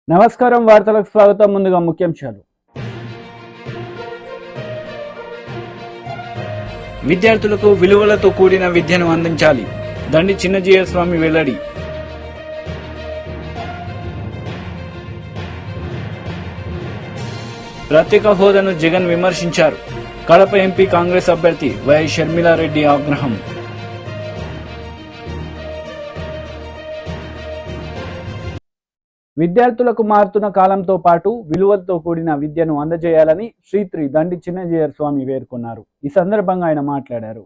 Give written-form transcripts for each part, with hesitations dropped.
నమస్కారం, వార్తలకు స్వాగతం. ముందుగా ముఖ్యాంశాలు. విద్యార్థులకు విలువలతో కూడిన విద్యను అందించాలి, దండి చిన్నజీయర్ స్వామి వెల్లడి. ప్రత్యేక హోదాను జగన్ విమర్శించారు. కడప ఎంపీ కాంగ్రెస్ అభ్యర్థి వై షర్మిలారెడ్డి ఆగ్రహం. విద్యార్థులకు మారుతున్న కాలంతో పాటు విలువలతో కూడిన విద్యను అందజేయాలని శ్రీ దండి చిన్నజీయర్ స్వామి పేర్కొన్నారు. ఈ సందర్భంగా ఆయన మాట్లాడారు.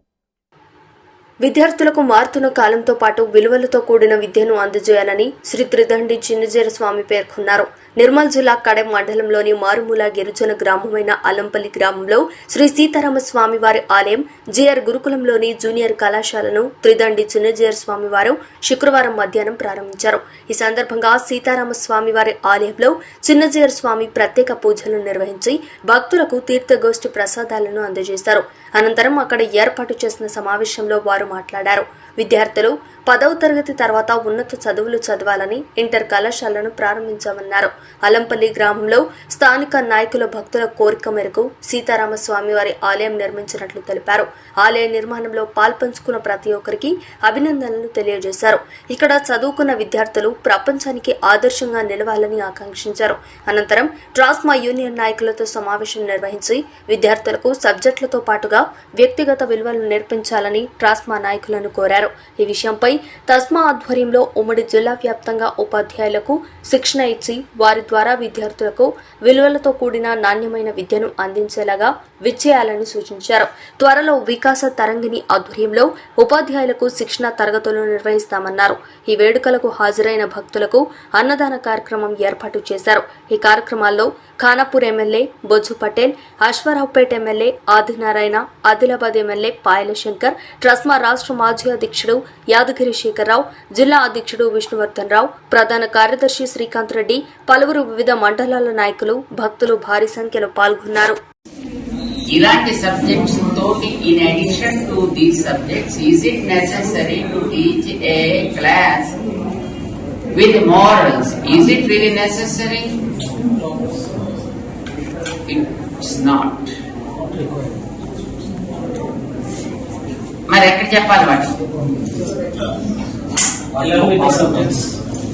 విద్యార్థులకు మారుతున్న కాలంతో పాటు విలువలతో కూడిన విద్యను అందజేయాలని శ్రీ దండి చిన్నజీయర్ స్వామి పేర్కొన్నారు. నిర్మల్ జిల్లా కడెం మండలంలోని మారుమూల గిరిజన గ్రామమైన అలంపల్లి గ్రామంలో శ్రీ సీతారామస్వామి వారి ఆలయం, జిఆర్ గురుకులంలోని జూనియర్ కళాశాలను త్రిదండి చిన్నజీయర్ స్వామి వారు శుక్రవారం మధ్యాహ్నం ప్రారంభించారు. ఈ సందర్భంగా సీతారామస్వామి వారి ఆలయంలో చిన్నజీయర్ స్వామి ప్రత్యేక పూజలు నిర్వహించి భక్తులకు తీర్థగోష్ఠి ప్రసాదాలను అందజేశారు. అనంతరం అక్కడ ఏర్పాటు చేసిన సమావేశంలో వారు మాట్లాడారు. విద్యార్థులు 10వ తరగతి తర్వాత ఉన్నత చదువులు చదవాలని ఇంటర్ కళాశాలను ప్రారంభించామన్నారు. అలంపల్లి గ్రామంలో స్థానిక నాయకుల భక్తుల కోరిక మేరకు సీతారామస్వామి వారి ఆలయం నిర్మించినట్లు తెలిపారు. ఆలయ నిర్మాణంలో పాల్పంచుకున్న ప్రతి ఒక్కరికి అభినందనలు తెలియజేశారు. ఇక్కడ చదువుకున్న విద్యార్థులు ప్రపంచానికి ఆదర్శంగా నిలవాలని ఆకాంక్షించారు. అనంతరం ట్రాస్మా యూనియన్ నాయకులతో సమావేశం నిర్వహించి విద్యార్థులకు సబ్జెక్టులతో పాటుగా వ్యక్తిగత విలువలను నేర్పించాలని ట్రాస్మా నాయకులను కోరారు. ఈ విషయంపై తస్మా ఆధ్వర్యంలో ఉమ్మడి జిల్లా వ్యాప్తంగా ఉపాధ్యాయులకు శిక్షణ ఇచ్చి వారి ద్వారా విద్యార్థులకు విలువలతో కూడిన నాణ్యమైన విద్యను అందించేలాగా విచ్చేయాలని సూచించారు. త్వరలో వికాస తరంగిణి ఆధ్వర్యంలో ఉపాధ్యాయులకు శిక్షణ తరగతులు నిర్వహిస్తామన్నారు. ఈ వేడుకలకు హాజరైన భక్తులకు అన్నదాన కార్యక్రమం ఏర్పాటు చేశారు. ఈ కార్యక్రమాల్లో Khanapur MLA Bojju Patel, Aswaraopeta MLA Adinarayana, Adilabad MLA Payala Shankar, TRSMA రాష్ట్ర మాజీ అధ్యక్షుడు యాదగిరి శేఖర్రావు, జిల్లా అధ్యక్షుడు విష్ణువర్ధన్ రావు, ప్రధాన కార్యదర్శి శ్రీకాంత్ రెడ్డి, పలువురు వివిధ మండలాల నాయకులు, భక్తులు భారీ సంఖ్యలో పాల్గొన్నారు. ఇలాంటి సబ్జెక్ట్స్ తోటి in addition to these subjects is it necessary to teach a class with morals? Is it really necessary? It's not. మరి ఎక్కడ చెప్పాలి వాటి?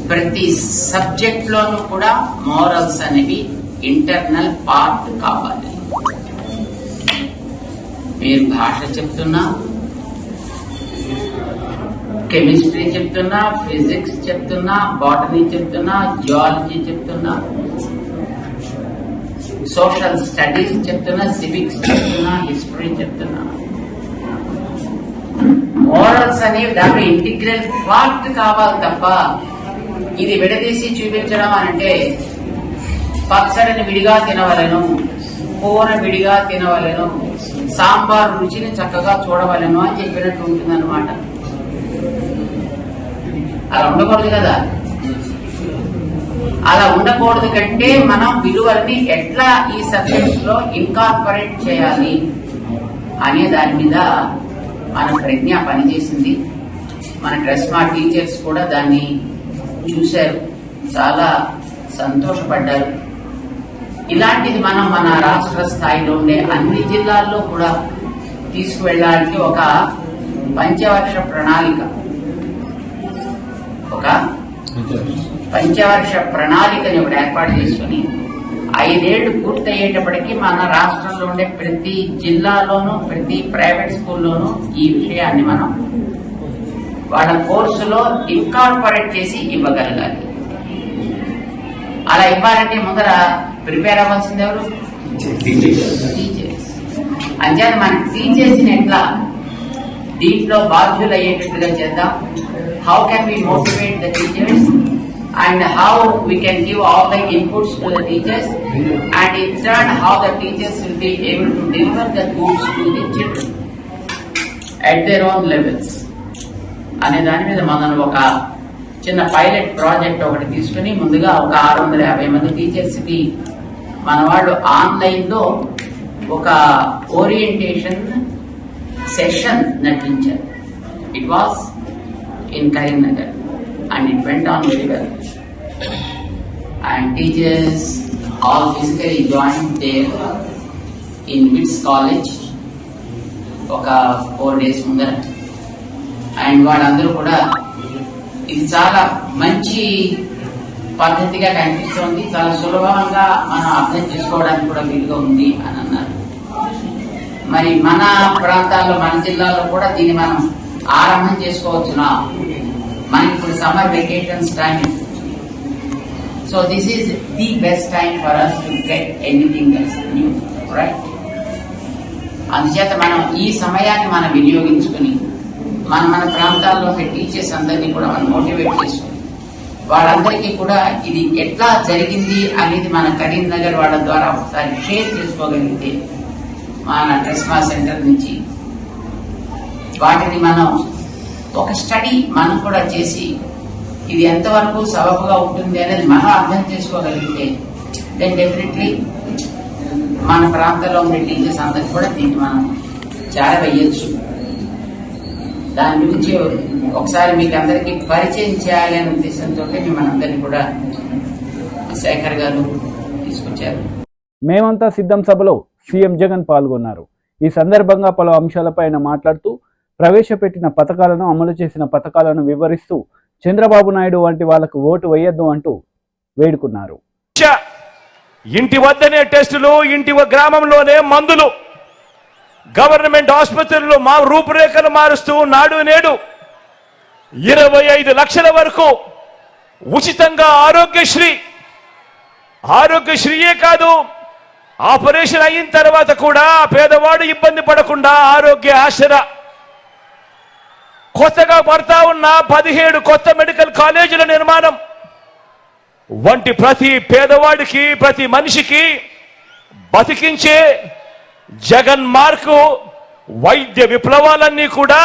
ప్రతి సబ్జెక్ట్ లోనూ కూడా మోరల్స్ అనేవి ఇంటర్నల్ పార్ట్ కావాలి. మీరు భాష చెప్తున్నా, కెమిస్ట్రీ చెప్తున్నా, ఫిజిక్స్ చెప్తున్నా, బాటనీ చెప్తున్నా, జియాలజీ చెప్తున్నా, సోషల్ స్టడీస్ చెప్తున్నా, సివిక్స్ చెప్తున్నా, హిస్టరీ చెప్తున్నా, మోరల్స్ అనేవి దాంట్లో ఇంటిగ్రల్ పార్ట్ కావాలి తప్ప ఇది విడదీసి చూపించడం అంటే పచ్చడిని విడిగా తినవలను, కూర విడిగా తినవలను, సాంబార్ రుచిని చక్కగా చూడవలను అని చెప్పినట్టు ఉంటుందన్నమాట. అలా ఉండకూడదు కదా. అలా ఉండకూడదు కంటే మనం విలువల్ని ఎట్లా ఈ సబ్జెక్ట్స్ లో ఇన్కార్పొరేట్ చేయాలి అనే దాని మీద మన ప్రజ్ఞ పనిచేసింది. మన ట్రస్మా టీచర్స్ కూడా దాన్ని చూశారు, చాలా సంతోషపడ్డారు. ఇలాంటిది మనం మన రాష్ట్ర స్థాయిలో ఉండే అన్ని జిల్లాల్లో కూడా తీసుకువెళ్ళడానికి ఒక పంచవర్ష ప్రణాళికని ఒకటి ఏర్పాటు చేసుకుని 5 ఏళ్లు పూర్తయ్యేటప్పటికీ మన రాష్ట్రంలో ఉండే ప్రతి జిల్లాలోనూ ప్రతి ప్రైవేట్ స్కూల్లోనూ ఈ విషయాన్ని మనం వాళ్ళ కోర్సులో ఇన్కార్పొరేట్ చేసి ఇవ్వగలగాలి. అలా ఇవ్వాలంటే ముందర ప్రిపేర్ అవ్వాల్సింది ఎవరు? టీచర్స్. అంచేత మన టీచర్స్ ని ఎట్లా దీంట్లో బాధ్యులు అయ్యేటట్టుగా చేద్దాం. How can we motivate the teachers and how we can give all the inputs to the teachers, and in turn how the teachers will be able to deliver the goods to the children at their own levels అనే దాని మీద మనం ఒక చిన్న pilot project ఒకటి తీసుకుని ముందుగా ఒక 650 మంది టీచర్స్ కి మన వాళ్ళు ఆన్లైన్ లో ఒక ఓరియంటేషన్ సెషన్ నటించారు. It was in Karimnagar and it went on very well. and teachers all physically joined there in Wits College ఒక 4 days ముందర. అండ్ వాళ్ళందరూ కూడా ఇది చాలా మంచి పద్ధతిగా కనిపిస్తోంది, చాలా సులభంగా మనం అర్థం చేసుకోవడానికి కూడా వీలుగా ఉంది అని అన్నారు. మరి మన ప్రాంతాల్లో, మన జిల్లాలో కూడా దీన్ని మనం ఆరంభం చేసుకోవచ్చునా? మనకి ఇప్పుడు summer vacations time, so this is the best time for us to get anything else new, right? అందుచేత మనం ఈ సమయాన్ని మనం వినియోగించుకుని మన ప్రాంతాల్లో టీచర్స్ అందరినీ కూడా మనం మోటివేట్ చేసుకుని వాళ్ళందరికీ కూడా ఇది ఎట్లా జరిగింది అనేది మన కరీంనగర్ వాళ్ళ ద్వారా ఒకసారి షేర్ చేసుకోగలిగితే, మన ట్రెస్మా సెంటర్ నుంచి వాటిని మనం ఒక స్టడీ మనం కూడా చేసి ఇది ఎంతవరకు సబబుగా ఉంటుంది అనేది మనం అర్థం చేసుకోగలిగితే, దెన్ డెఫినెట్లీ మన ప్రాంతంలో ఉండే టీచర్స్ అందరికి కూడా దీన్ని మనం చేరవేయచ్చు. దాని గురించి ఒకసారి మీకు అందరికీ పరిచయం చేయాలి అనే ఉద్దేశంతో మిమ్మల్ని అందరినీ కూడా శేఖర్ గారు తీసుకొచ్చారు. మేమంతా సిద్ధం సభలో సీఎం జగన్ పాల్గొన్నారు. ఈ సందర్భంగా పలు అంశాలపై ఆయన మాట్లాడుతూ ప్రవేశపెట్టిన పథకాలను, అమలు చేసిన పథకాలను వివరిస్తూ చంద్రబాబు నాయుడు వంటి వాళ్లకు ఓటు వేయొద్దు అంటూ వేడుకున్నారు. ఇంటి వద్దనే టెస్టులు, ఇంటి గ్రామంలోనే మందులు, గవర్నమెంట్ ఆసుపత్రుల్లో మా రూపురేఖలు మారుస్తూ నాడు నేడు 25 లక్షల వరకు ఉచితంగా ఆరోగ్యశ్రీయే కాదు, ఆపరేషన్ అయిన తర్వాత కూడా పేదవాడు ఇబ్బంది పడకుండా ఆరోగ్య ఆసరా, కొత్తగా పడతా ఉన్న 17 కొత్త మెడికల్ కాలేజీల నిర్మాణం వంటి ప్రతి పేదవాడికి, ప్రతి మనిషికి బతికించే జగన్ మార్కు వైద్య విప్లవాలన్నీ కూడా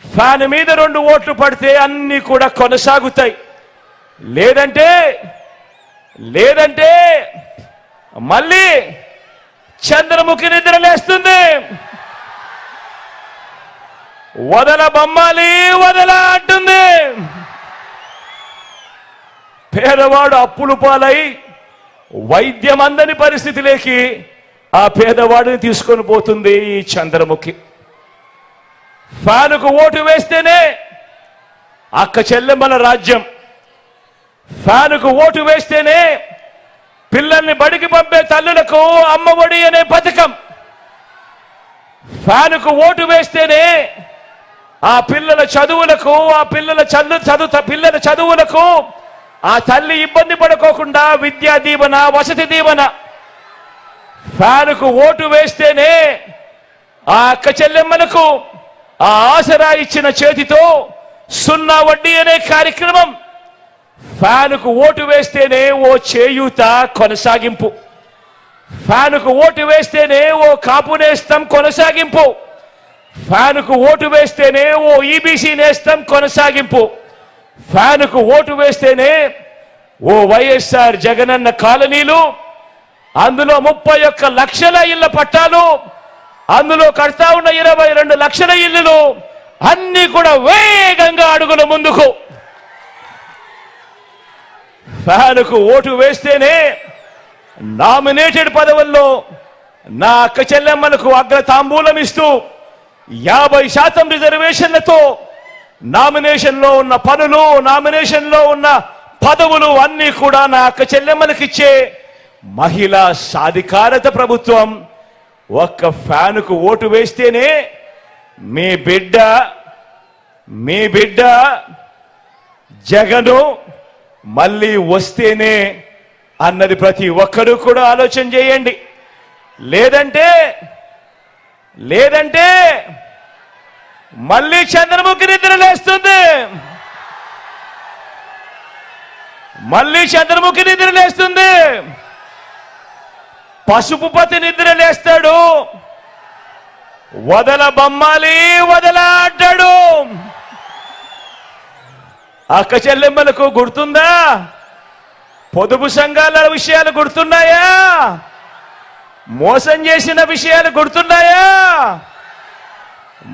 ఫ్యాన్ మీద 2 ఓట్లు పడితే అన్ని కూడా కొనసాగుతాయి. లేదంటే మళ్ళీ చంద్రముఖి నిద్రలేస్తుంది. వదల బొమ్మాలి వదల అంటుంది. పేదవాడు అప్పులు పాలై వైద్యం అందని పరిస్థితిలోకి ఆ పేదవాడిని తీసుకొని పోతుంది ఈ చంద్రముఖి. ఫ్యానుకు ఓటు వేస్తేనే అక్క చెల్లెమ్మల రాజ్యం, ఫ్యానుకు ఓటు వేస్తేనే పిల్లల్ని బడికి పంపే తల్లులకు అమ్మఒడి అనే పథకం, ఫ్యానుకు ఓటు వేస్తేనే ఆ పిల్లల చదువులకు, పిల్లల చదువులకు ఆ తల్లి ఇబ్బంది పడుకోకుండా విద్యా దీవెన, వసతి దీవెన. ఫ్యానుకు ఓటు వేస్తేనే ఆ అక్క చెల్లెమ్మలకు ఆ ఆసరా ఇచ్చిన చేతితో 0 వడ్డీ అనే కార్యక్రమం. ఫ్యానుకు ఓటు వేస్తేనే ఓ చేయూత కొనసాగింపు, ఫ్యానుకు ఓటు వేస్తేనే ఓ కాపు నేస్తం కొనసాగింపు, ఫ్యానుకు ఓటు వేస్తేనే ఓ ఈబీసీ నేస్తం కొనసాగింపు, ఫ్యానుకు ఓటు వేస్తేనే ఓ వైఎస్ఆర్ జగనన్న కాలనీలు, అందులో 31 లక్షల ఇళ్ల పట్టాలు, అందులో కడతా ఉన్న 22 లక్షల ఇళ్లు అన్ని కూడా వేగంగా అడుగుల ముందుకు. ఫ్యానుకు ఓటు వేస్తేనే నామినేటెడ్ పదవుల్లో నా అక్క చెల్లెమ్మలకు అగ్ర తాంబూలం ఇస్తూ 50% రిజర్వేషన్లతో నామినేషన్లో ఉన్న పనులు, నామినేషన్లో ఉన్న పదవులు అన్నీ కూడా నా అక్క చెల్లెమ్మలకు ఇచ్చే మహిళా సాధికారత ప్రభుత్వం. ఒక్క ఫ్యానుకు ఓటు వేస్తేనే మీ బిడ్డ జగను మళ్ళీ వస్తేనే అన్నది ప్రతి ఒక్కరూ కూడా ఆలోచన చేయండి. లేదంటే మళ్ళీ చంద్రముఖి నిద్రలేస్తుంది, పసుపు పతి నిద్రలేస్తాడు, వదల బొమ్మాలి వదల అంటాడు. అక్క చెల్లెమ్మలకు గుర్తుందా? పొదుపు సంఘాల విషయాలు గుర్తున్నాయా? మోసం చేసిన విషయాలు గుర్తున్నాయా?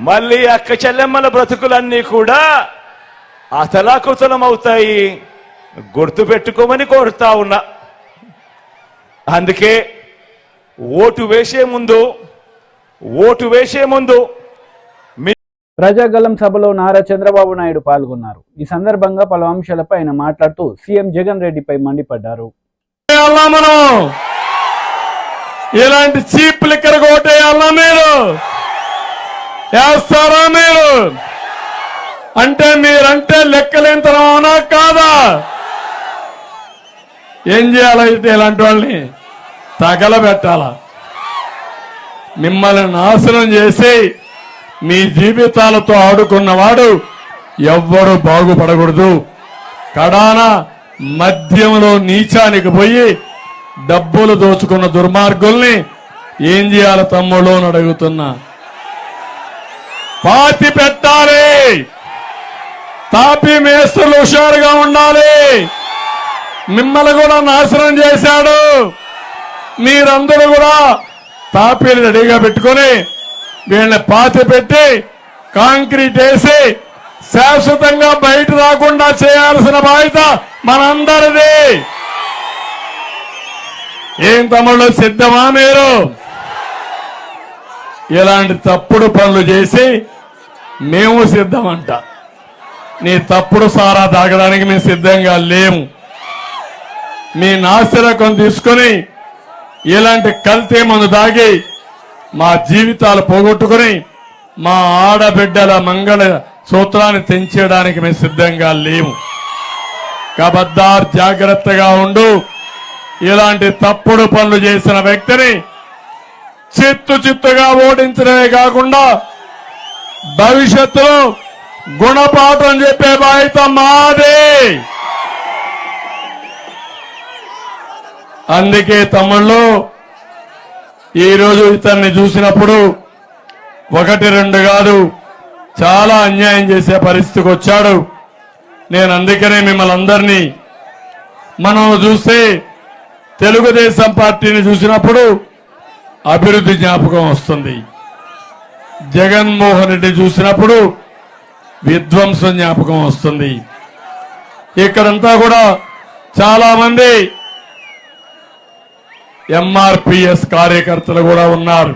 మళ్ళీ అక్క చెల్లెమ్మల బ్రతుకులన్నీ కూడా అతలాకుతలం అవుతాయి. గుర్తు పెట్టుకోమని కోరుతా ఉన్నా. అందుకే ఓటు వేసే ముందు ప్రజాగలం సభలో నారా చంద్రబాబు నాయుడు పాల్గొన్నారు. ఈ సందర్భంగా పలు అంశాలపై ఆయన మాట్లాడుతూ సీఎం జగన్ రెడ్డిపై మండిపడ్డారు. మనం ఇలాంటి చీప్ లిక్కర్ కోటేయాలా మీరు? వేస్తారా మీరు? అంటే మీరంటే లెక్కలేంతనమా కాదా? ఏం చేయాలైతే ఇలాంటి వాళ్ళని తగలబెట్టాలా? మిమ్మల్ని నాశనం చేసి మీ జీవితాలతో ఆడుకున్నవాడు ఎవ్వరూ బాగుపడకూడదు. కడాన మద్యంలో నీచానికి పోయి డబ్బులు దోచుకున్న దుర్మార్గుల్ని ఏం చేయాలి తమ్ముళ్ళు అని అడుగుతున్నా. పాతి పెట్టాలి. తాపీ మేస్త్రులు హుషారుగా ఉండాలి. మిమ్మల్ని కూడా నాశనం చేశాడు. మీరందరూ కూడా తాపీలు రెడీగా పెట్టుకుని వీళ్ళని పాతి పెట్టి కాంక్రీట్ వేసి శాశ్వతంగా బయట రాకుండా చేయాల్సిన బాధ్యత మనందరిది. ఏం తమ్ముళ్ళు సిద్ధమా మీరు? ఇలాంటి తప్పుడు పనులు చేసి మేము సిద్ధమంట. నీ తప్పుడు సారా తాగడానికి మేము సిద్ధంగా లేము. మీ నాసిరకం తీసుకుని ఇలాంటి కల్తీ మందు తాగి మా జీవితాలు పోగొట్టుకుని మా ఆడబిడ్డల మంగళ సూత్రాన్ని తెంచేయడానికి మేము సిద్ధంగా లేము. కబద్దార్ జాగ్రత్తగా ఉండు. ఇలాంటి తప్పుడు పనులు చేసిన వ్యక్తిని చిత్తుగా ఓడించడమే కాకుండా భవిష్యత్తులో గుణపాఠం చెప్పే బాధ్యత మాదే. అందుకే తమ్ముళ్ళు ఈరోజు ఇతన్ని చూసినప్పుడు ఒకటి రెండు కాదు చాలా అన్యాయం చేసే పరిస్థితికి వచ్చాడు. నేను అందుకనే మిమ్మల్ని అందరినీ మనం చూస్తే తెలుగుదేశం పార్టీని చూసినప్పుడు అభివృద్ధి జ్ఞాపకం వస్తుంది. జగన్మోహన్ రెడ్డి చూసినప్పుడు విధ్వంసం జ్ఞాపకం వస్తుంది. ఇక్కడంతా కూడా చాలా మంది ఎంఆర్పిఎస్ కార్యకర్తలు కూడా ఉన్నారు.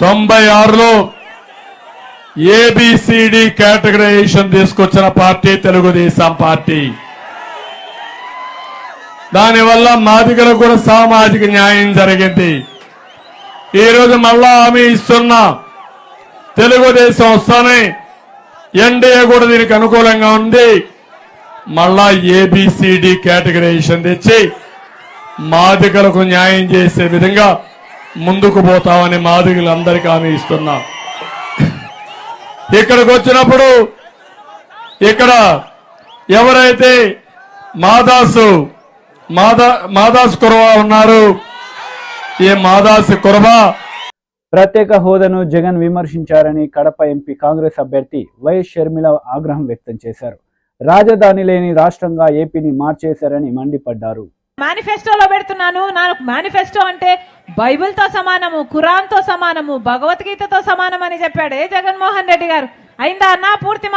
96లో ఏబిసిడి కేటగరైజేషన్ తీసుకొచ్చిన పార్టీ తెలుగుదేశం పార్టీ. దానివల్ల మాదిగలకు కూడా సామాజిక న్యాయం జరిగింది. ఈరోజు మళ్ళా హామీ ఇస్తున్నా, తెలుగుదేశం వస్తానే ఎన్డీఏ కూడా దీనికి అనుకూలంగా ఉంది. మళ్ళా ఏబిసిడి కేటగరైజేషన్ తెచ్చి మాదిగలకు న్యాయం చేసే విధంగా ముందుకు పోతామని మాదిగలందరికీ హామీ ఇస్తున్నా. ఇక్కడికి వచ్చినప్పుడు ఇక్కడ ఎవరైతే మాదాసు కురవా ఉన్నారు, ఈ మాదాసు కురవా ప్రత్యేక హోదాను జగన్ విమర్శించారని కడప ఎంపీ కాంగ్రెస్ అభ్యర్థి వైఎస్ షర్మిల ఆగ్రహం వ్యక్తం చేశారు. రాజధాని లేని రాష్ట్రంగా ఏపీని మార్చేశారని మండిపడ్డారు. మేనిఫెస్టోలో పెడుతున్నాను. నాకు మేనిఫెస్టో అంటే బైబిల్తో సమానము, ఖురాన్తో సమానము, భగవద్గీతతో సమానం అని చెప్పాడు జగన్మోహన్ రెడ్డి గారు. అయిందా అన్న? పూర్తి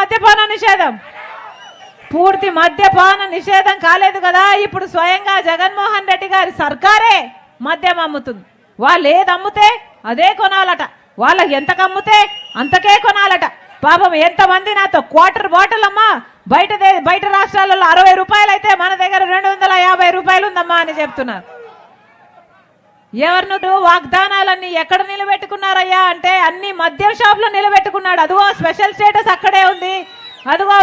మద్యపాన నిషేధం కాలేదు కదా. ఇప్పుడు స్వయంగా జగన్మోహన్ రెడ్డి గారి సర్కారే మద్యం అమ్ముతుంది. వాళ్ళు ఏది అమ్ముతే అదే కొనాలట. వాళ్ళకి ఎంతకు అమ్ముతే అంతకే కొనాలట. పాపం ఎంతమంది నాతో క్వార్టర్ బాటిల్ అమ్మా బయట రాష్ట్రాలలో 60 రూపాయలు అయితే మన దగ్గర 250 రూపాయలు ఉందమ్మా అని చెప్తున్నారు. ఎవరినూ వాగ్దానాలన్నీ ఎక్కడ నిలబెట్టుకున్నారయ్యా అంటే అన్ని మద్యం షాపులో నిలబెట్టుకున్నాడు. అదిగో స్పెషల్ స్టేటస్ అక్కడే ఉంది, అదిగో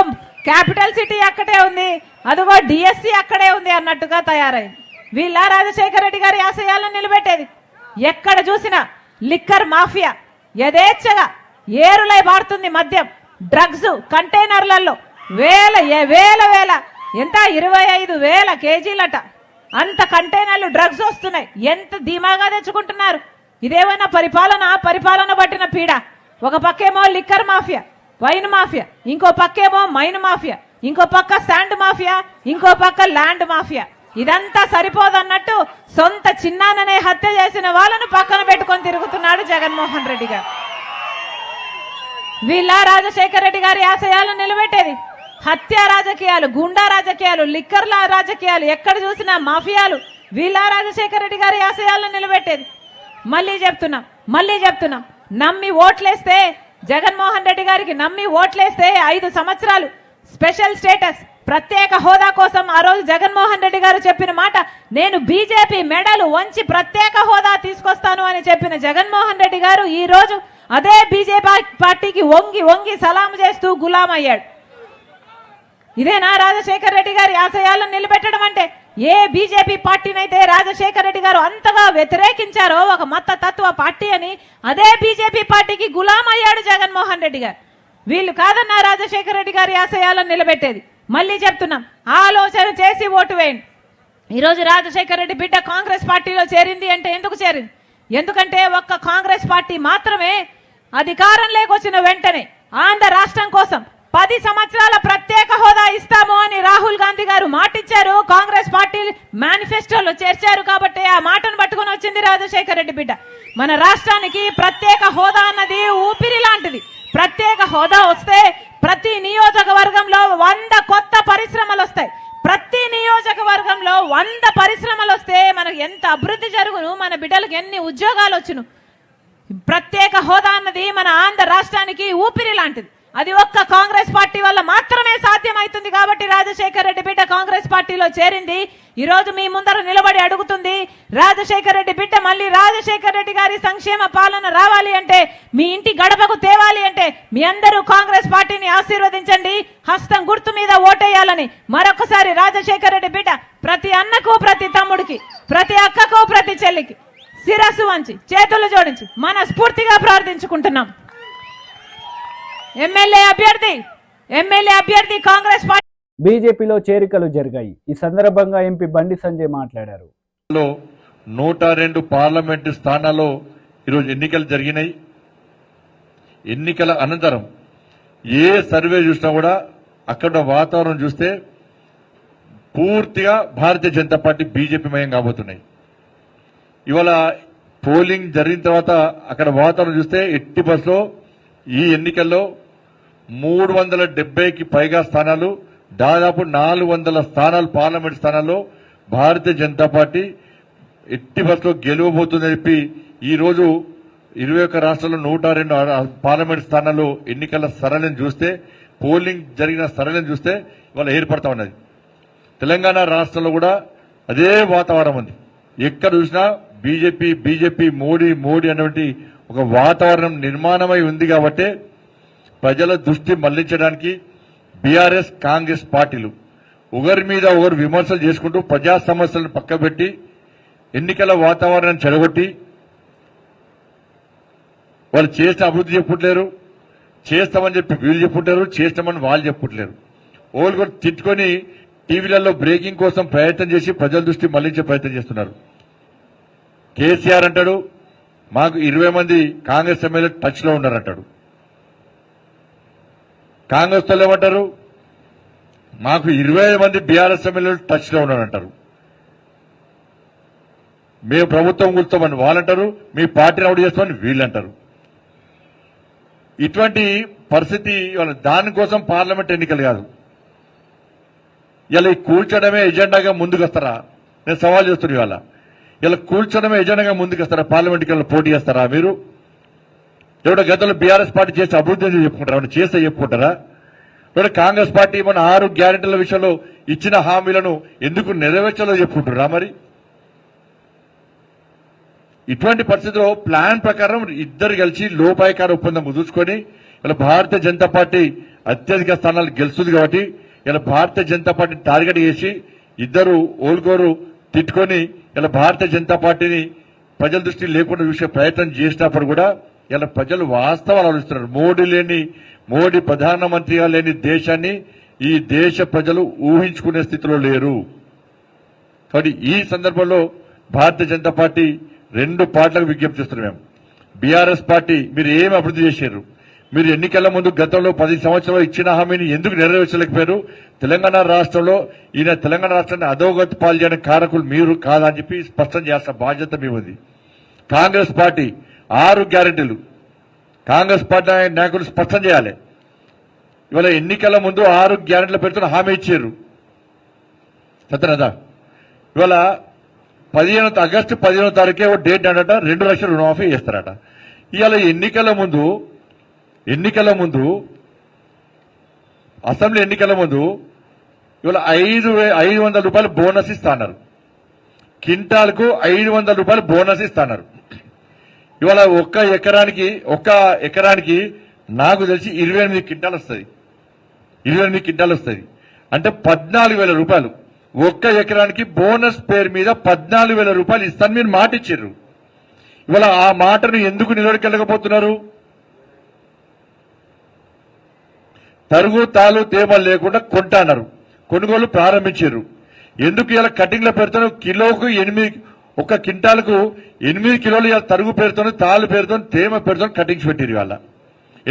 క్యాపిటల్ సిటీ అక్కడే ఉంది, అదిగో డిఎస్సి అక్కడే ఉంది అన్నట్టుగా తయారైంది. వీళ్ళ రాజశేఖర రెడ్డి గారి ఆశయాలను నిలబెట్టేది. ఎక్కడ చూసినా లిక్కర్ మాఫియా యథేచ్ఛగా ఏరులై బారుతుంది. మద్యం డ్రగ్స్ కంటైనర్లలో వేల ఎంత 25,000 కేజీలట అంత కంటైనర్లు డ్రగ్స్ వస్తున్నాయి. ఎంత ధీమాగా తెచ్చుకుంటున్నారు. ఇదేమైనా పరిపాలన పట్టిన పీడ. ఒక పక్కేమో లిక్కర్ మాఫియా, వైన్ మాఫియా, ఇంకో పక్కేమో మైన్ మాఫియా, ఇంకో పక్క శాండ్ మాఫియా, ఇంకో పక్క ల్యాండ్ మాఫియా. ఇదంతా సరిపోదన్నట్టు సొంత చిన్నాననే హత్య చేసిన వాళ్ళను పక్కన పెట్టుకొని తిరుగుతున్నాడు జగన్మోహన్ రెడ్డి గారు. వీళ్ళ రాజశేఖర రెడ్డి గారి ఆశయాలను నిలబెట్టేది. హత్య రాజకీయాలు, గుండా రాజకీయాలు, లిక్కర్ల రాజకీయాలు, ఎక్కడ చూసినా మాఫియాలు, వీళ్ళ రాజశేఖర రెడ్డి గారి ఆశయాలను నిలబెట్టేది. మళ్ళీ చెప్తున్నా నమ్మి ఓట్లేస్తే, జగన్మోహన్ రెడ్డి గారికి నమ్మి ఓట్లేస్తే 5 సంవత్సరాలు స్పెషల్ స్టేటస్, ప్రత్యేక హోదా కోసం ఆ రోజు జగన్మోహన్ రెడ్డి గారు చెప్పిన మాట, నేను బీజేపీ మెడలు వంచి ప్రత్యేక హోదా తీసుకొస్తాను అని చెప్పిన జగన్మోహన్ రెడ్డి గారు ఈ రోజు అదే బీజేపీ పార్టీకి వంగి సలాం చేస్తూ గులాం అయ్యాడు. ఇదేనా రాజశేఖర రెడ్డి గారి ఆశయాలను నిలబెట్టడం అంటే? ఏ బీజేపీ పార్టీనైతే రాజశేఖర రెడ్డి గారు అంతగా వ్యతిరేకించారో, ఒక మత తత్వ పార్టీ అని, అదే బీజేపీ పార్టీకి గులాం అయ్యాడు జగన్మోహన్ రెడ్డి గారు. వీళ్ళు కాదన్నా రాజశేఖర రెడ్డి గారి ఆశయాలను నిలబెట్టేది. మళ్ళీ చెప్తున్నాం, ఆలోచన చేసి ఓటు వేయండి. ఈరోజు రాజశేఖర రెడ్డి బిడ్డ కాంగ్రెస్ పార్టీలో చేరింది అంటే ఎందుకు చేరింది? ఎందుకంటే ఒక్క కాంగ్రెస్ పార్టీ మాత్రమే అధికారంలోకి వచ్చిన వెంటనే ఆంధ్ర రాష్ట్రం కోసం 10 సంవత్సరాల ప్రత్యేక హోదా ఇస్తాము అని రాహుల్ గాంధీ గారు మాటిచ్చారు. కాంగ్రెస్ పార్టీ మేనిఫెస్టోలో చేర్చారు. కాబట్టి ఆ మాటను పట్టుకొని వచ్చింది రాజశేఖర రెడ్డి బిడ్డ. మన రాష్ట్రానికి ప్రత్యేక హోదా అన్నది ఊపిరి లాంటిది. ప్రత్యేక హోదా వస్తే ప్రతి నియోజకవర్గంలో 100 కొత్త పరిశ్రమలు వస్తాయి. ప్రతి నియోజకవర్గంలో 100 పరిశ్రమలు వస్తే మనకు ఎంత అభివృద్ధి జరుగును, మన బిడ్డలకు ఎన్ని ఉద్యోగాలు వచ్చును. ప్రత్యేక హోదా అన్నది మన ఆంధ్ర రాష్ట్రానికి ఊపిరి లాంటిది. అది ఒక్క కాంగ్రెస్ పార్టీ వల్ల మాత్రమే సాధ్యమవుతుంది. కాబట్టి రాజశేఖర రెడ్డి బిడ్డ కాంగ్రెస్ పార్టీలో చేరింది. ఈ రోజు మీ ముందర నిలబడి అడుగుతుంది, రాజశేఖర రెడ్డి బిడ్డ మళ్ళీ రాజశేఖర రెడ్డి గారి సంక్షేమ పాలన రావాలి అంటే, మీ ఇంటి గడపకు తేవాలి అంటే మీ అందరూ కాంగ్రెస్ పార్టీని ఆశీర్వదించండి. హస్తం గుర్తు మీద ఓటేయాలని మరొకసారి రాజశేఖర రెడ్డి బిడ్డ ప్రతి అన్నకు, ప్రతి తమ్ముడికి, ప్రతి అక్కకు, ప్రతి చెల్లికి శిరస్సు వంచి చేతులు జోడించి మనస్ఫూర్తిగా ప్రార్థించుకుంటున్నాం. ఎమ్మెల్యే అభ్యర్థి కాంగ్రెస్ పార్టీ. బీజేపీలో చేరికలు జరిగాయి. ఈ సందర్భంగా ఎంపీ బండి సంజయ్ మాట్లాడారు. 102 పార్లమెంటు స్థానాల్లో ఈరోజు ఎన్నికలు జరిగినాయి. ఎన్నికల అనంతరం ఏ సర్వే చూసినా కూడా అక్కడ వాతావరణం చూస్తే పూర్తిగా భారతీయ జనతా పార్టీ బీజేపీ మయం కాబోతున్నాయి. ఇవాళ పోలింగ్ జరిగిన తర్వాత అక్కడ వాతావరణం చూస్తే ఎట్టి బస్లో ఈ ఎన్నికల్లో 370కి పైగా స్థానాలు, దాదాపు 400 స్థానాలు, పార్లమెంట్ స్థానాల్లో భారతీయ జనతా పార్టీ ఎట్టి బస్లో గెలవబోతుందని చెప్పి ఈ రోజు 21 రాష్ట్రాల్లో 102 పార్లమెంట్ స్థానాల్లో ఎన్నికల సరళిని చూస్తే, పోలింగ్ జరిగిన సరళిని చూస్తే ఇవాళ ఏర్పడతా ఉన్నది. తెలంగాణ రాష్ట్రంలో కూడా అదే వాతావరణం ఉంది. ఎక్కడ చూసినా బీజేపీ మోడీ అన్నటువంటి ఒక వాతావరణం నిర్మాణమై ఉంది. కాబట్టి ప్రజల దృష్టి మళ్లించడానికి బీఆర్ఎస్, కాంగ్రెస్ పార్టీలు ఒకరి మీద ఒకరు విమర్శలు చేసుకుంటూ ప్రజా సమస్యలను పక్కబెట్టి ఎన్నికల వాతావరణాన్ని చెడగొట్టి వాళ్ళు చేసిన అభివృద్ధి చెప్పుట్లేరు, చేస్తామని చెప్పి వీళ్ళు చెప్పుంటారు, చేస్తామని వాళ్ళు చెప్పుట్లేరు. ఓళ్ళు కూడా తిట్టుకొని టీవీలలో బ్రేకింగ్ కోసం ప్రయత్నం చేసి ప్రజల దృష్టి మళ్లించే ప్రయత్నం చేస్తున్నారు. కేసీఆర్ అంటాడు మాకు 20 మంది కాంగ్రెస్ ఎమ్మెల్యే టచ్ లో ఉన్నారంటాడు. కాంగ్రెస్ వాళ్ళు ఏమంటారు మాకు 20 మంది బీఆర్ఎస్ ఎమ్మెల్యేలు టచ్ లో ఉన్నారంటారు. మేము ప్రభుత్వం కూర్చోమని వాళ్ళంటారు, మీ పార్టీని అవుట్ చేస్తామని వీళ్ళంటారు. ఇటువంటి పరిస్థితి దానికోసం పార్లమెంట్ ఎన్నికలు కాదు. ఇలా కూర్చోడమే ఎజెండాగా ముందుకు వస్తారా? నేను సవాల్ చేస్తున్నా. ఇవాళ ఇలా కూర్చోడమే ఎజెండాగా ముందుకు వస్తారా? పార్లమెంట్ ఎన్నికల్లో పోటీ చేస్తారా? మీరు ఎవడో గతంలో బీఆర్ఎస్ పార్టీ చేస్తే అభివృద్ధి చెప్పుకుంటారా? ఏమైనా చేస్తే చెప్పుకుంటారా? ఎవడో కాంగ్రెస్ పార్టీ మన 6 గ్యారెంటీల విషయంలో ఇచ్చిన హామీలను ఎందుకు నెరవేర్చాలో చెప్పుకుంటారా? మరి ఇటువంటి పరిస్థితిలో ప్లాన్ ప్రకారం ఇద్దరు కలిసి లోపాయకార ఒప్పందం కుదుర్చుకొని ఇలా భారతీయ జనతా పార్టీ అత్యధిక స్థానాలు గెలుస్తుంది. కాబట్టి ఇలా భారతీయ జనతా పార్టీ టార్గెట్ చేసి ఇద్దరు ఓల్గోరు తిట్టుకొని ఇలా భారతీయ జనతా పార్టీని ప్రజల దృష్టి లేకుండా చూసే ప్రయత్నం చేసినప్పుడు కూడా ఇలా ప్రజలు వాస్తవాలు ఆలోచిస్తున్నారు. మోడీ ప్రధానమంత్రిగా లేని దేశాన్ని ఈ దేశ ప్రజలు ఊహించుకునే స్థితిలో లేరు. కాబట్టి ఈ సందర్భంలో భారతీయ జనతా పార్టీ 2 పార్టీలకు విజ్ఞప్తి చేస్తున్నాం. మేము బీఆర్ఎస్ పార్టీ మీరు ఏమి అభివృద్ధి చేశారు? మీరు ఎన్నికల ముందు గతంలో 10 సంవత్సరాలు ఇచ్చిన హామీని ఎందుకు నెరవేర్చలేకపోయారు? తెలంగాణ రాష్ట్రంలో తెలంగాణ రాష్ట్రాన్ని అధోగతి పాలు చేయడానికి కారకులు మీరు కాదని చెప్పి స్పష్టం చేయాల్సిన బాధ్యత మీది. కాంగ్రెస్ పార్టీ 6 గ్యారెంటీలు కాంగ్రెస్ పార్టీ నాయకులు స్పష్టం చేయాలి. ఇవాళ ఎన్నికల ముందు 6 గ్యారెంటీల పేరుతో హామీ ఇచ్చారు సత్యనాథ. ఇవాళ ఆగస్టు 15వ తారీఖే ఒక డేట్ అడట 2 లక్షల రుణమాఫీ చేస్తారట. ఇవాళ ఎన్నికల ముందు అసెంబ్లీ ఎన్నికల ముందు ఇవాళ 500 రూపాయలు బోనస్ ఇస్తాన్నారు. క్వింటాల్కు 500 రూపాయలు బోనస్ ఇస్తాన్నారు. ఇవాళ ఒక్క ఎకరానికి నాకు తెలిసి 28 క్వింటాలు వస్తుంది. 28 క్వింటాలు వస్తుంది అంటే 14,000 రూపాయలు ఒక్క ఎకరానికి బోనస్ పేరు మీద 14,000 రూపాయలు ఇస్తాను మీరు మాట ఇచ్చారు. ఇవాళ ఆ మాటను ఎందుకు నిలబెట్టలేకపోతున్నారు? తరుగు తాలు తేమలు లేకుండా కొంటున్నారు, కొనుగోలు ప్రారంభించారు. ఎందుకు ఇలా కటింగ్ల పేరుతో కిలోకు 8 ఒక క్వింటాలకు 8 కిలోలు ఇలా తరుగు పేరుతో తాలు పేరుతో తేమ పేరుతో కటింగ్స్ పెట్టారు. ఇవాళ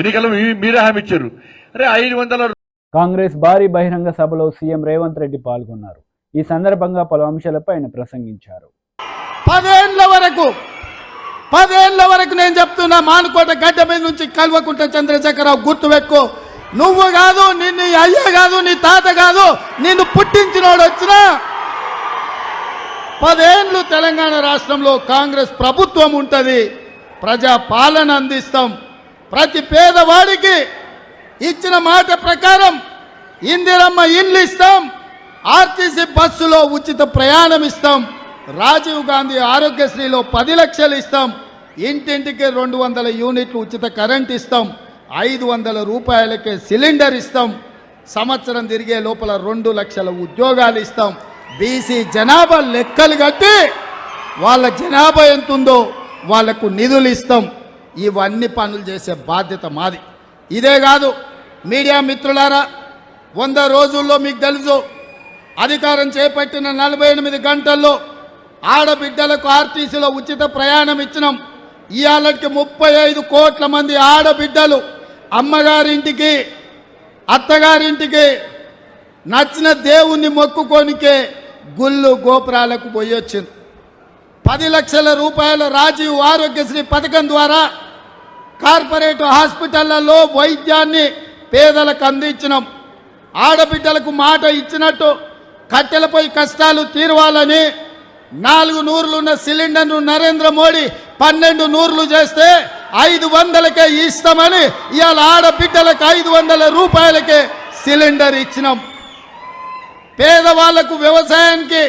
ఎన్నికలు మీరే హామీ ఇచ్చారు. అరే 500. కాంగ్రెస్ భారీ బహిరంగ సభలో సీఎం రేవంత్ రెడ్డి పాల్గొన్నారు. ఈ సందర్భంగా పలు అంశాలపై ఆయన ప్రసంగించారు. 10 ఏళ్ల వరకు నేను చెప్తున్నా, మానుకోట గడ్డ మీద నుంచి కల్వకుంట్ల చంద్రశేఖరరావు గుర్తుపెట్టుకో, నువ్వు కాదు, నిన్ను అయ్య కాదు, నీ తాత కాదు, నిన్ను పుట్టించినోడు వచ్చినా 10 ఏళ్ళు తెలంగాణ రాష్ట్రంలో కాంగ్రెస్ ప్రభుత్వం ఉంటుంది. ప్రజా పాలన అందిస్తాం. ప్రతి పేదవాడికి ఇచ్చిన మాట ప్రకారం ఇందిరమ్మ ఇండ్లు ఇస్తాం, ఆర్టీసీ బస్సులో ఉచిత ప్రయాణం ఇస్తాం, రాజీవ్ గాంధీ ఆరోగ్యశ్రీలో 10 లక్షలు ఇస్తాం, ఇంటింటికి 200 యూనిట్లు ఉచిత కరెంట్ ఇస్తాం, 500 రూపాయలకే సిలిండర్ ఇస్తాం, సంవత్సరం తిరిగే లోపల 2 లక్షల ఉద్యోగాలు ఇస్తాం, బీసీ జనాభా లెక్కలు కట్టి వాళ్ళ జనాభా ఎంతుందో వాళ్లకు నిధులు ఇస్తాం. ఇవన్నీ పనులు చేసే బాధ్యత మాది. ఇదే కాదు మీడియా మిత్రులారా, 100 రోజుల్లో మీకు తెలుసు అధికారం చేపట్టిన 48 గంటల్లో ఆడబిడ్డలకు ఆర్టీసీలో ఉచిత ప్రయాణం ఇచ్చినాం. ఇవాళకి 35 కోట్ల మంది ఆడబిడ్డలు అమ్మగారింటికి అత్తగారింటికి నచ్చిన దేవుణ్ణి మొక్కుకోనికే గుళ్ళు గోపురాలకు పోయొచ్చింది. 10 లక్షల రూపాయల రాజీవ్ ఆరోగ్యశ్రీ పథకం ద్వారా కార్పొరేట్ హాస్పిటళ్లలో వైద్యాన్ని పేదలకు అందించినాం. ఆడబిడ్డలకు మాట ఇచ్చినట్టు కట్టెలపై కష్టాలు తీరవాలని 4 నూర్లున్న సిలిండర్ను నరేంద్ర మోడీ 12 నూర్లు చేస్తే 500కే ఇస్తామని ఇవాళ ఆడబిడ్డలకు 500 రూపాయలకే సిలిండర్ ఇచ్చినాం. పేదవాళ్లకు వ్యవసాయానికి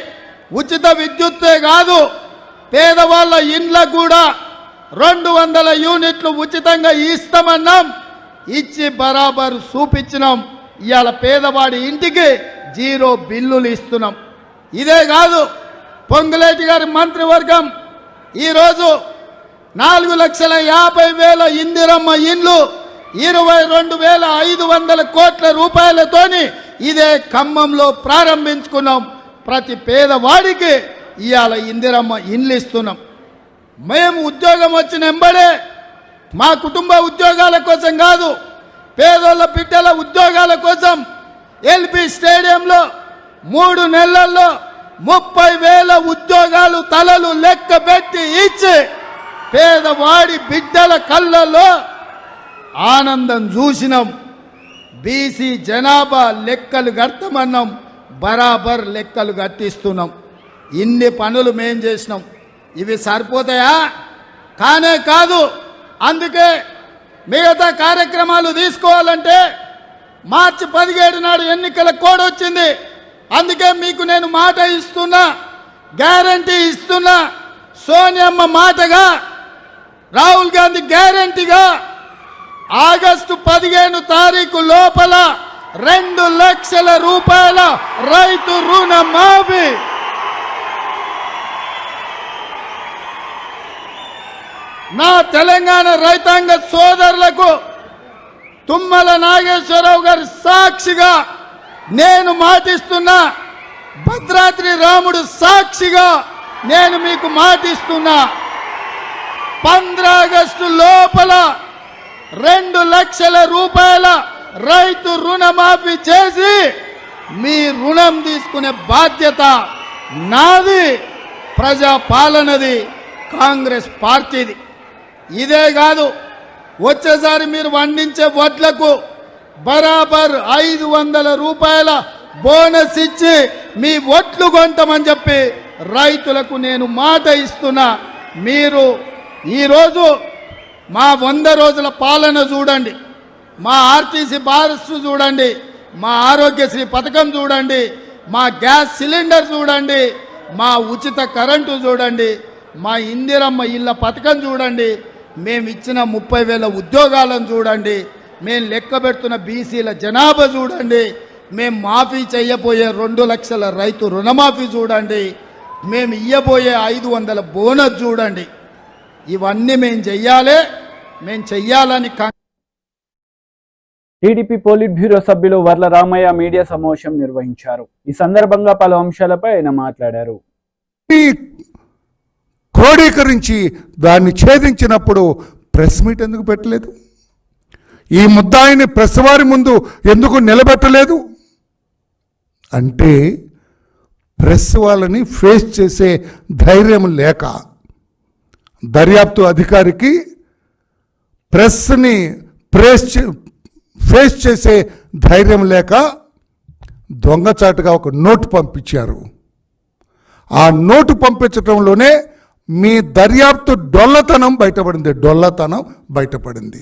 ఉచిత విద్యుత్తే కాదు, పేదవాళ్ళ ఇండ్లకు కూడా 200 యూనిట్లు ఉచితంగా ఇస్తామన్నాం. ఇచ్చి బరాబరు చూపించినాం. ఇవాళ పేదవాడి ఇంటికి 0 బిల్లులు ఇస్తున్నాం. ఇదే కాదు, పొంగులేటి గారి మంత్రివర్గం ఈరోజు 4,50,000 ఇందిరమ్మ ఇండ్లు 22,500 కోట్ల రూపాయలతోని ఇదే ఖమ్మంలో ప్రారంభించుకున్నాం. ప్రతి పేదవాడికి ఇవాళ ఇందిరమ్మ ఇండ్లు ఇస్తున్నాం. మేము ఉద్యోగం వచ్చిన ఎంబడే మా కుటుంబ ఉద్యోగాల కోసం కాదు, పేదోళ్ళ బిడ్డల ఉద్యోగాల కోసం ఎల్బీ స్టేడియంలో 3 నెలల్లో 30,000 ఉద్యోగాలు తలలు లెక్క పెట్టి ఇచ్చి పేదవాడి బిడ్డల కళ్ళల్లో ఆనందం చూసినాం. బీసీ జనాభా లెక్కలు కడతామన్నాం, బరాబర్ లెక్కలు కట్టిస్తున్నాం. ఇన్ని పనులు మేం చేసినాం. ఇవి సరిపోతాయా? కానే కాదు. అందుకే మిగతా కార్యక్రమాలు తీసుకోవాలంటే మార్చి 17 నాడు ఎన్నికల కోడ్ వచ్చింది. అందుకే మీకు నేను మాట ఇస్తున్నా, గ్యారంటీ ఇస్తున్నా. సోనియమ్మ మాటగా, రాహుల్ గాంధీ గ్యారంటీగా ఆగస్టు 15 తారీఖు లోపల 2 లక్షల రూపాయల రైతు రుణమాఫీ. నా తెలంగాణ రైతాంగ సోదరులకు తుమ్మల నాగేశ్వరరావు గారి సాక్షిగా నేను మాటిస్తున్నా, భద్రాద్రి రాముడు సాక్షిగా నేను మీకు మాటిస్తున్నా, 15 ఆగస్టు లోపల 2 లక్షల రూపాయల రైతు రుణమాఫీ చేసి మీ రుణం తీసుకునే బాధ్యత నాది, ప్రజా పాలనది, కాంగ్రెస్ పార్టీది. ఇదే కాదు, వచ్చేసారి మీరు పండించే వడ్లకు బరాబర్ 500 రూపాయల బోనస్ ఇచ్చి మీ ఒట్లు కొంటామని చెప్పి రైతులకు నేను మాట ఇస్తున్నా. మీరు ఈరోజు మా 100 రోజుల పాలన చూడండి, మా ఆర్టీసీ బస్ చూడండి, మా ఆరోగ్యశ్రీ పథకం చూడండి, మా గ్యాస్ సిలిండర్ చూడండి, మా ఉచిత కరెంటు చూడండి, మా ఇందిరమ్మ ఇళ్ళ పథకం చూడండి, మేము ఇచ్చిన 30,000 ఉద్యోగాలను చూడండి, మేము లెక్క పెడుతున్న బీసీల జనాభా చూడండి, మేము మాఫీ చేయబోయే 2 లక్షల రైతు రుణమాఫీ చూడండి, మేము ఇయ్యబోయే 500 బోనస్ చూడండి. ఇవన్నీ మేము చెయ్యాలని టీడీపీ పోలిట్ బ్యూరో సభ్యులు వర్ల రామయ్య మీడియా సమావేశం నిర్వహించారు. ఈ సందర్భంగా పలు అంశాలపై ఆయన మాట్లాడారు. క్రోడీకరించి దాన్ని ఛేదించినప్పుడు ప్రెస్ మీట్ ఎందుకు పెట్టలేదు? ఈ ముద్దాయిని ప్రెస్ వారి ముందు ఎందుకు నిలబెట్టలేదు? అంటే ప్రెస్ వాళ్ళని ఫేస్ చేసే ధైర్యం లేక, దర్యాప్తు అధికారికి ప్రెస్ని ఫేస్ చేసే ధైర్యం లేక దొంగచాటుగా ఒక నోటు పంపించారు. ఆ నోటు పంపించడంలోనే మీ దర్యాప్తు డొల్లతనం బయటపడింది.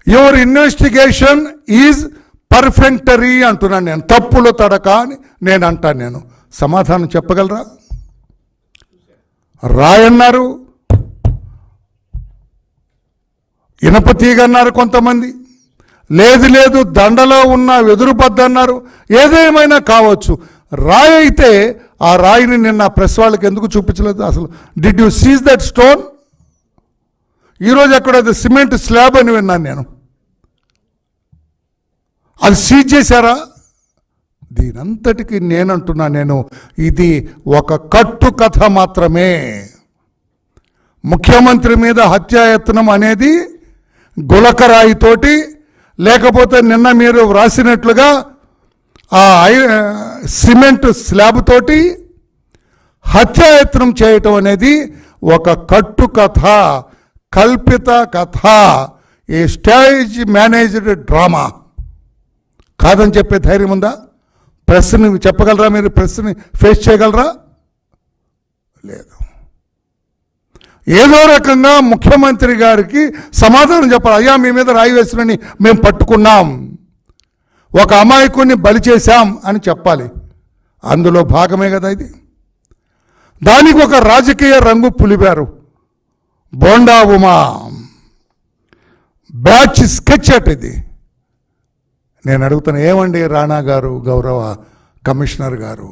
యువర్ ఇన్వెస్టిగేషన్ ఈజ్ పర్ఫెక్టరీ అంటున్నాను నేను, తప్పులు తడక అని నేను అంటాను. సమాధానం చెప్పగలరా? రాయన్నారు, ఇనపతీగన్నారు కొంతమంది, లేదు దండలో ఉన్న వెదురుపద్దు అన్నారు. ఏదేమైనా కావచ్చు, రాయి అయితే ఆ రాయిని నిన్న ప్రెస్ వాళ్ళకి ఎందుకు చూపించలేదు? అసలు did you seize that stone? ఈరోజు ఎక్కడ సిమెంట్ స్లాబ్ అని విన్నాను నేను, అది సీజ్ చేశారా? దీనంతటికి నేను ఇది ఒక కట్టు కథ మాత్రమే. ముఖ్యమంత్రి మీద హత్యాయత్నం అనేది గులకరాయితోటి, లేకపోతే నిన్న మీరు వ్రాసినట్లుగా ఆ సిమెంట్ స్లాబ్ తోటి హత్యాయత్నం చేయటం అనేది ఒక కట్టు కథ, కల్పిత కథ, ఏ స్టేజ్ మేనేజ్డ్ డ్రామా కాదని చెప్పే ధైర్యం ఉందా? ప్రెస్ని చెప్పగలరా? మీరు ప్రెస్ని ఫేస్ చేయగలరా? లేదు. ఏదో రకంగా ముఖ్యమంత్రి గారికి సమాధానం చెప్పాలి. అయ్యా, మీ మీద రాయి వేసులని మేము పట్టుకున్నాం, ఒక అమాయకుడిని బలి చేశాం అని చెప్పాలి. అందులో భాగమే కదా ఇది. దానికి ఒక రాజకీయ రంగు పులిపారు. Bonda Uma batch sketch at ఇది. నేను అడుగుతాను, ఏమండి రాణా గారు, గౌరవ కమిషనర్ గారు,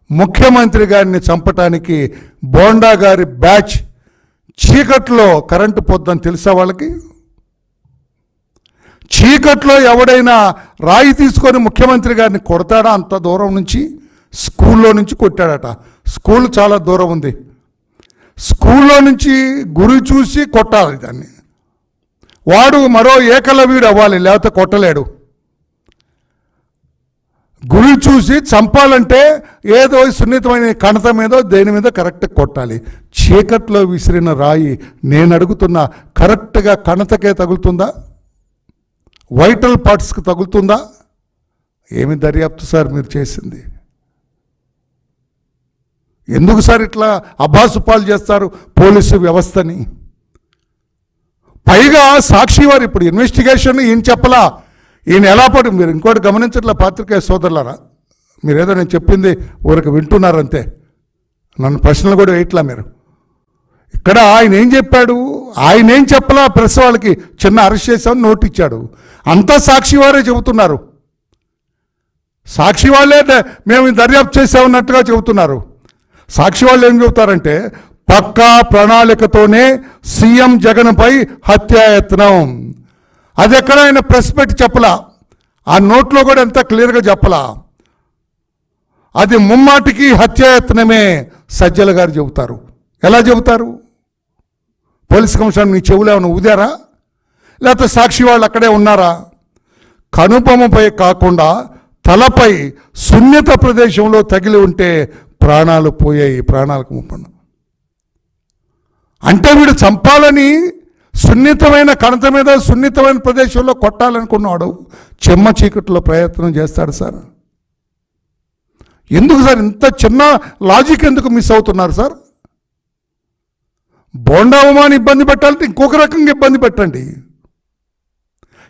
ముఖ్యమంత్రి గారిని చంపటానికి బోండా గారి బ్యాచ్ చీకట్లో కరెంటు పోద్దని తెలుసా వాళ్ళకి? చీకట్లో ఎవడైనా రాయి తీసుకొని ముఖ్యమంత్రి గారిని కొడతాడా? అంత దూరం నుంచి, స్కూల్లో నుంచి కొట్టాడట. స్కూల్ చాలా దూరం ఉంది. స్కూల్లో నుంచి గురి చూసి కొట్టాలి దాన్ని. వాడు మరో ఏకలవ్యుడు అవ్వాలి, లేకపోతే కొట్టలేడు. గురి చూసి చంపాలంటే ఏదో సున్నితమైన కణత మీదో దేని మీద కరెక్ట్ కొట్టాలి. చీకట్లో విసిరిన రాయి నేను అడుగుతున్నా, కరెక్ట్గా కణతకే తగులుతుందా? వైటల్ పార్ట్స్కి తగులుతుందా? ఏమి దర్యాప్తు సార్ మీరు చేసింది? ఎందుకు సార్ ఇట్లా అభాసుపాలు చేస్తారు పోలీసు వ్యవస్థని? పైగా సాక్షి వారు ఇప్పుడు ఇన్వెస్టిగేషన్ ఈయన చెప్పలా, ఈయన ఎలా పడి, మీరు ఇంకోటి గమనించట్లా పాత్రికేయ సోదరులారా, మీరేదో నేను చెప్పింది ఊరికి వింటున్నారంతే, నన్ను ప్రశ్నలు కూడా వేయట్లా మీరు. ఇక్కడ ఆయన ఏం చెప్పాడు, ఆయన ఏం చెప్పలా, ప్రెస్ వాళ్ళకి చిన్న అరెస్ట్ చేసామని నోట్ ఇచ్చాడు. అంతా సాక్షి వారే చెబుతున్నారు. సాక్షి వాళ్ళే మేము దర్యాప్తు చేసామన్నట్టుగా చెబుతున్నారు. సాక్షి వాళ్ళు ఏం చెబుతారంటే, పక్కా ప్రణాళికతోనే సీఎం జగన్పై హత్యాయత్నం. అది ఎక్కడ ఆయన ప్రెస్ పెట్టి చెప్పలా, ఆ నోట్లో కూడా ఎంత క్లియర్గా చెప్పలా. అది ముమ్మాటికి హత్యాయత్నమే సజ్జల గారు చెబుతారు. ఎలా చెబుతారు? పోలీస్ కమిషనర్ మీ చెవులు ఏమైనా ఊదారా? లేకపోతే సాక్షి వాళ్ళు అక్కడే ఉన్నారా? కనుబొమ్మపై కాకుండా తలపై సున్నిత ప్రదేశంలో తగిలి ఉంటే ప్రాణాలు పోయాయి, ప్రాణాలకు ముప్పను. అంటే వీడు చంపాలని సున్నితమైన కణత మీద సున్నితమైన ప్రదేశంలో కొట్టాలనుకున్నాడు చెమ్మ చీకట్లో ప్రయత్నం చేస్తాడు సార్. ఎందుకు సార్ ఇంత చిన్న లాజిక్ ఎందుకు మిస్ అవుతున్నారు సార్? బోండా ఉమాని ఇబ్బంది పెట్టాలంటే ఇంకొక రకంగా ఇబ్బంది పెట్టండి,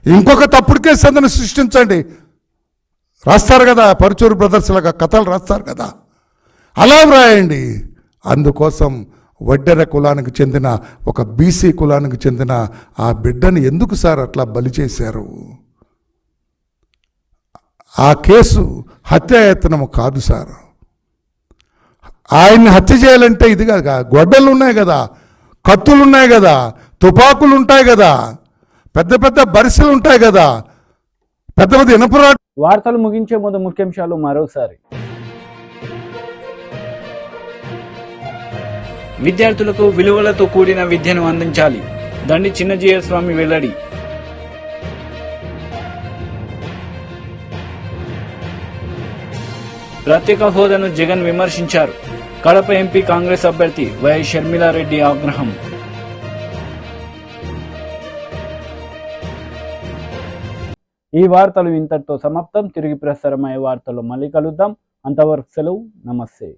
ఇంకొక తప్పుడు కేసు అతను సృష్టించండి. రాస్తారు కదా పరుచూరు బ్రదర్స్ లాగా కథలు రాస్తారు కదా, అలా వ్రాయండి. అందుకోసం వడ్డెర కులానికి చెందిన ఒక బీసీ కులానికి చెందిన ఆ బిడ్డని ఎందుకు సార్ అట్లా బలి చేశారు? ఆ కేసు హత్యాయత్నము కాదు సార్. ఆయన్ని హత్య చేయాలంటే ఇది కాదు, గొడ్డలు ఉన్నాయి కదా, కత్తులు ఉన్నాయి కదా, తుపాకులు ఉంటాయి కదా, పెద్ద పెద్ద బరిసెలు ఉంటాయి కదా, పెద్ద పెద్ద ఇనపరా. వార్తలు ముగించే ముందు ముఖ్యాంశాలు మరోసారి. విద్యార్థులకు విలువలతో కూడిన విద్యను అందించాలి, దండి చిన్నజీయర్ స్వామి వెల్లడి. ప్రత్యేక హోదాను జగన్ విమర్శించారు, కడప ఎంపీ కాంగ్రెస్ అభ్యర్థి వై షర్మిలారెడ్డి ఆగ్రహం. ఈ వార్తలు ఇంతటితో సమాప్తం. తిరిగి ప్రసారమయ్యే వార్తల్లో మళ్ళీ కలుద్దాం. అంతవరకు సెలవు, నమస్తే.